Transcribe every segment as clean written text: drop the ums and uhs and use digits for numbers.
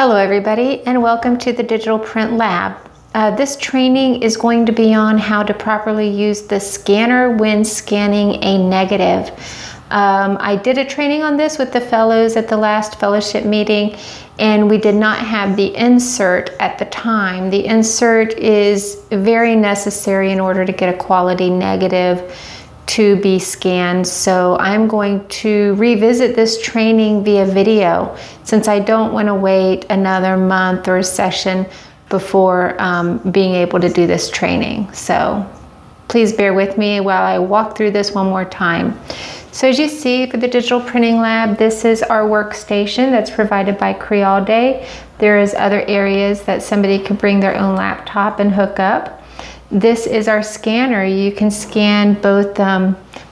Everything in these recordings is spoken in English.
Hello everybody, and welcome to the Digital Print Lab. This training is going to be on how to properly use the scanner when scanning a negative. I did a training on this with the fellows at the last fellowship meeting, and we did not have the insert at the time. The insert is very necessary in order to get a quality negative to be scanned. So I'm going to revisit this training via video since I don't want to wait another month or a session before being able to do this training. So please bear with me while I walk through this one more time. So as you see for the Digital Printing Lab, this is our workstation that's provided by Crealde. There is other areas that somebody can bring their own laptop and hook up. This is our scanner. You can scan both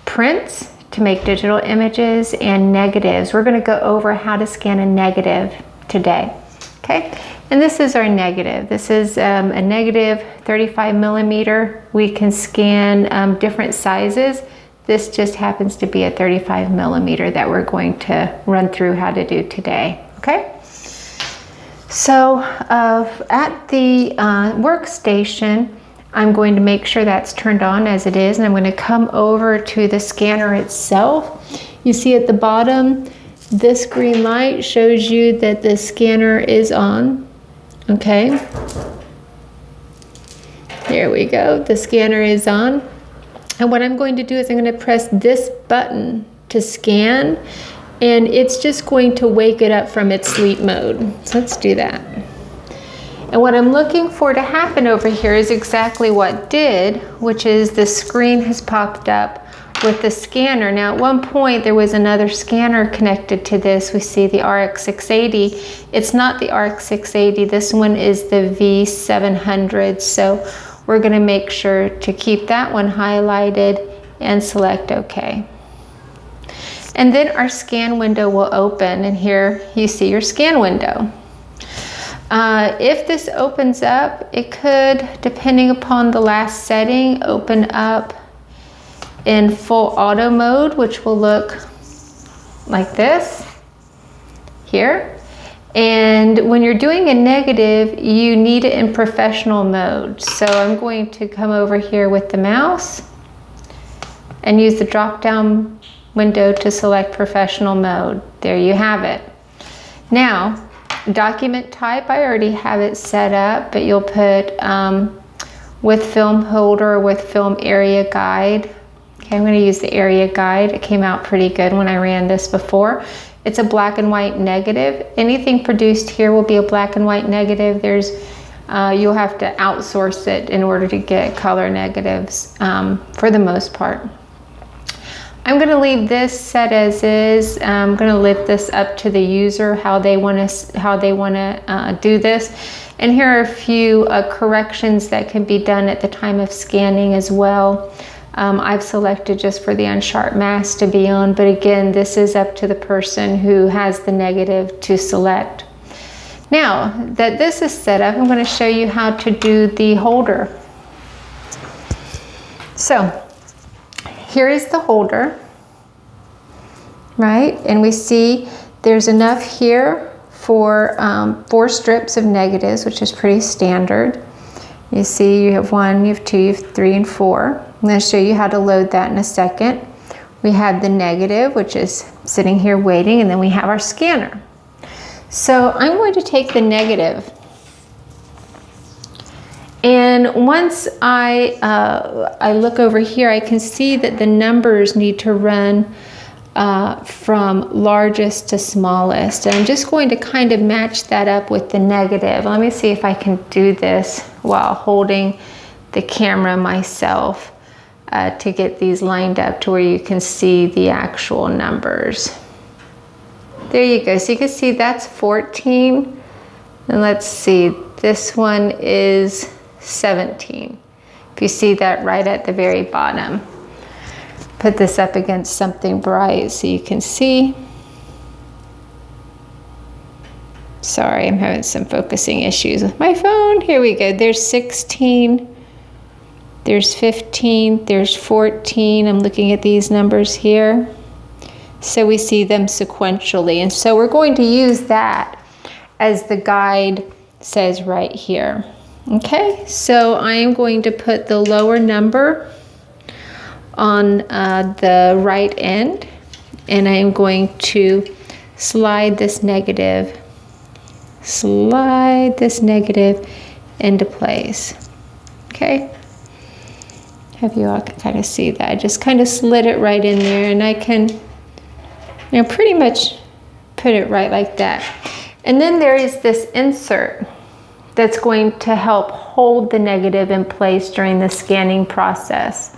prints to make digital images and negatives. We're going to go over how to scan a negative today. Okay, and this is our negative. This is a negative 35 millimeter. We can scan different sizes. This just happens to be a 35 millimeter that we're going to run through how to do today. Okay, so at the workstation, I'm going to make sure that's turned on as it is, and I'm going to come over to the scanner itself. You see at the bottom, this green light shows you that the scanner is on. Okay. There we go. The scanner is on. And what I'm going to do is I'm going to press this button to scan, and it's just going to wake it up from its sleep mode. So let's do that. And what I'm looking for to happen over here is exactly what did, which is the screen has popped up with the scanner. Now at one point there was another scanner connected to this. We see the RX680. It's not the RX680. This one is the V700. So we're going to make sure to keep that one highlighted and select OK. And then our scan window will open, and here you see your scan window. If this opens up, it could, depending upon the last setting, open up in full auto mode, which will look like this here. And when you're doing a negative, you need it in professional mode. So I'm going to come over here with the mouse and use the drop-down window to select professional mode. There you have it. Now, document type, I already have it set up, but you'll put with film holder, with film area guide. Okay, I'm going to use the area guide. It came out pretty good when I ran this before. It's a black and white negative. Anything produced here will be a black and white negative. There's you'll have to outsource it in order to get color negatives for the most part. I'm going to leave this set as is. I'm going to lift this up to the user, how they want to do this. And here are a few corrections that can be done at the time of scanning as well. I've selected just for the unsharp mask to be on, but again, this is up to the person who has the negative to select. Now that this is set up, I'm going to show you how to do the holder. So here is the holder, right? And we see there's enough here for 4 strips of negatives, which is pretty standard. You see you have 1, you have 2, you have 3, and 4. I'm going to show you how to load that in a second. We have the negative, which is sitting here waiting, and then we have our scanner. So I'm going to take the negative. And once I look over here, I can see that the numbers need to run from largest to smallest. And I'm just going to kind of match that up with the negative. Let me see if I can do this while holding the camera myself to get these lined up to where you can see the actual numbers. There you go. So you can see that's 14. And let's see, this one is 17. If you see that right at the very bottom. Put this up against something bright so you can see. Sorry, I'm having some focusing issues with my phone. Here we go. There's 16. There's 15. There's 14. I'm looking at these numbers here. So we see them sequentially. And so we're going to use that as the guide says right here. Okay, so I am going to put the lower number on the right end, and I am going to slide this negative into place. Okay, have you all kind of see that? I just kind of slid it right in there, and I can, you know, pretty much put it right like that. And then there is this insert that's going to help hold the negative in place during the scanning process.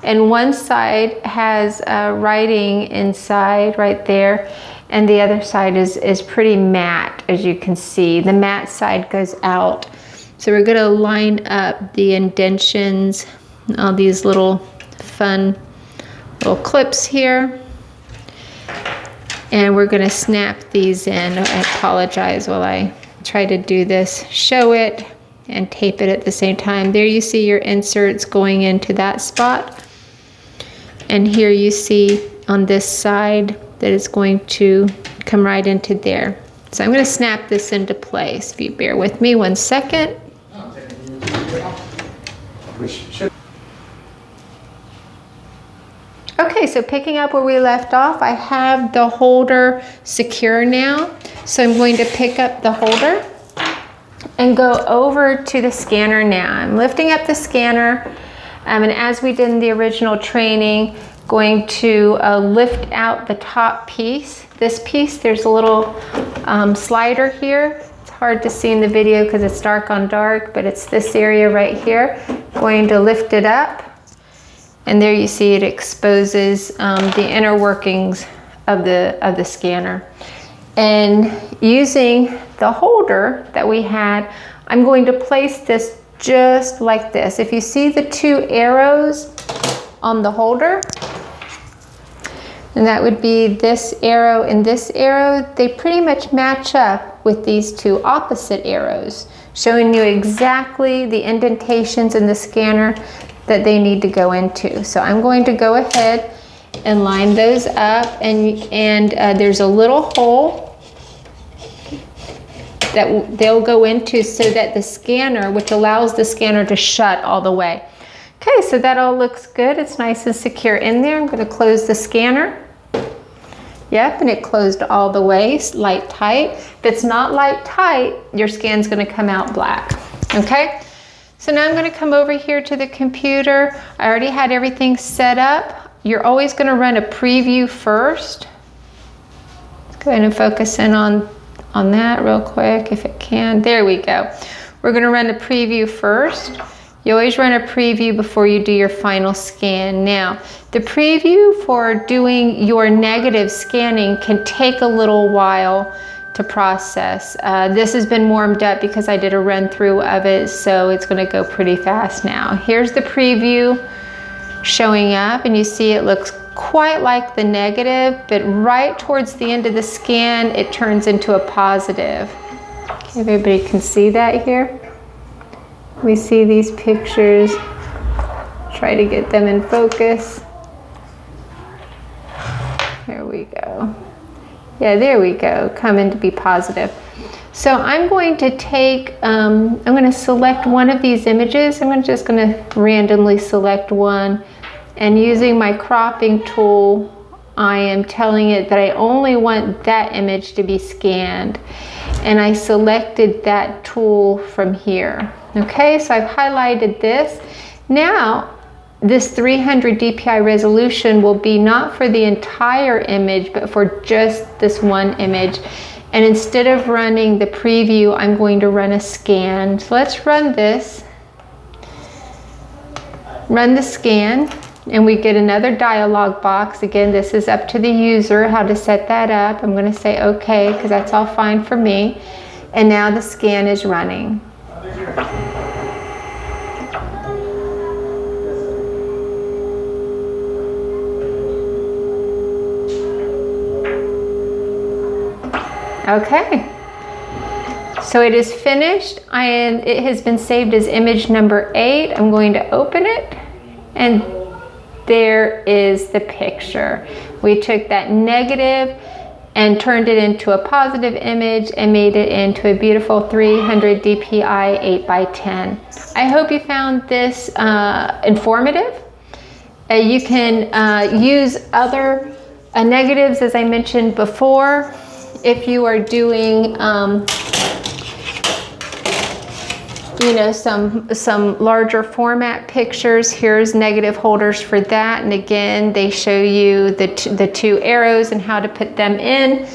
And one side has writing inside right there, and the other side is pretty matte, as you can see. The matte side goes out. So we're gonna line up the indentions, all these little fun little clips here. And we're gonna snap these in. I apologize while I try to do this. Show it and tape it at the same time. There you see your inserts going into that spot. And here you see on this side that it's going to come right into there. So I'm gonna snap this into place. If you bear with me 1 second. Okay, so picking up where we left off, I have the holder secure now. So I'm going to pick up the holder and go over to the scanner now. I'm lifting up the scanner, and as we did in the original training, going to lift out the top piece. This piece, there's a little slider here. It's hard to see in the video because it's dark on dark, but it's this area right here. Going to lift it up. And there you see it exposes the inner workings of the scanner. And using the holder that we had, I'm going to place this just like this. If you see the 2 arrows on the holder, and that would be this arrow and this arrow, they pretty much match up with these 2 opposite arrows, showing you exactly the indentations in the scanner that they need to go into. So I'm going to go ahead and line those up, and there's a little hole that they'll go into so that the scanner, which allows the scanner to shut all the way. Okay, so that all looks good. It's nice and secure in there. I'm going to close the scanner. Yep, and it closed all the way, light tight. If it's not light tight, your scan's going to come out black. Okay? So now I'm going to come over here to the computer. I already had everything set up. You're always going to run a preview first. Let's go ahead and focus in on that real quick if it can. There we go. We're going to run a preview first. You always run a preview before you do your final scan. Now, the preview for doing your negative scanning can take a little while to process. This has been warmed up because I did a run through of it, so it's going to go pretty fast now. Here's the preview showing up, and you see it looks quite like the negative, but right towards the end of the scan, it turns into a positive. Okay, everybody can see that here. We see these pictures. Try to get them in focus. There we go. Yeah, there we go, coming to be positive. So I'm going to take, I'm going to select one of these images. I'm just going to randomly select one, and using my cropping tool, I am telling it that I only want that image to be scanned. And I selected that tool from here. Okay, so I've highlighted this. Now, this 300 DPI resolution will be not for the entire image, but for just this one image. And instead of running the preview, I'm going to run a scan. So let's run this. Run the scan, and we get another dialog box. Again, this is up to the user how to set that up. I'm going to say okay, because that's all fine for me. And now the scan is running. Okay, so it is finished, and it has been saved as image number 8. I'm going to open it, and there is the picture. We took that negative and turned it into a positive image and made it into a beautiful 300 DPI 8x10. I hope you found this informative. You can use other negatives, as I mentioned before, if you are doing you know, some larger format pictures. Here's negative holders for that, and again they show you the two arrows and how to put them in.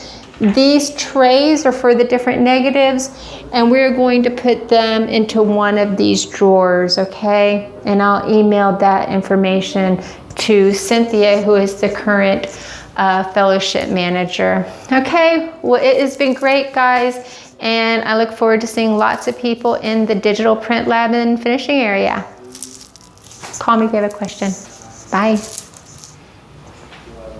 These trays are for the different negatives, and we're going to put them into one of these drawers, okay? And I'll email that information to Cynthia, who is the current fellowship manager. Okay, well, it has been great, guys. And I look forward to seeing lots of people in the digital print lab and finishing area. Call me if you have a question. Bye.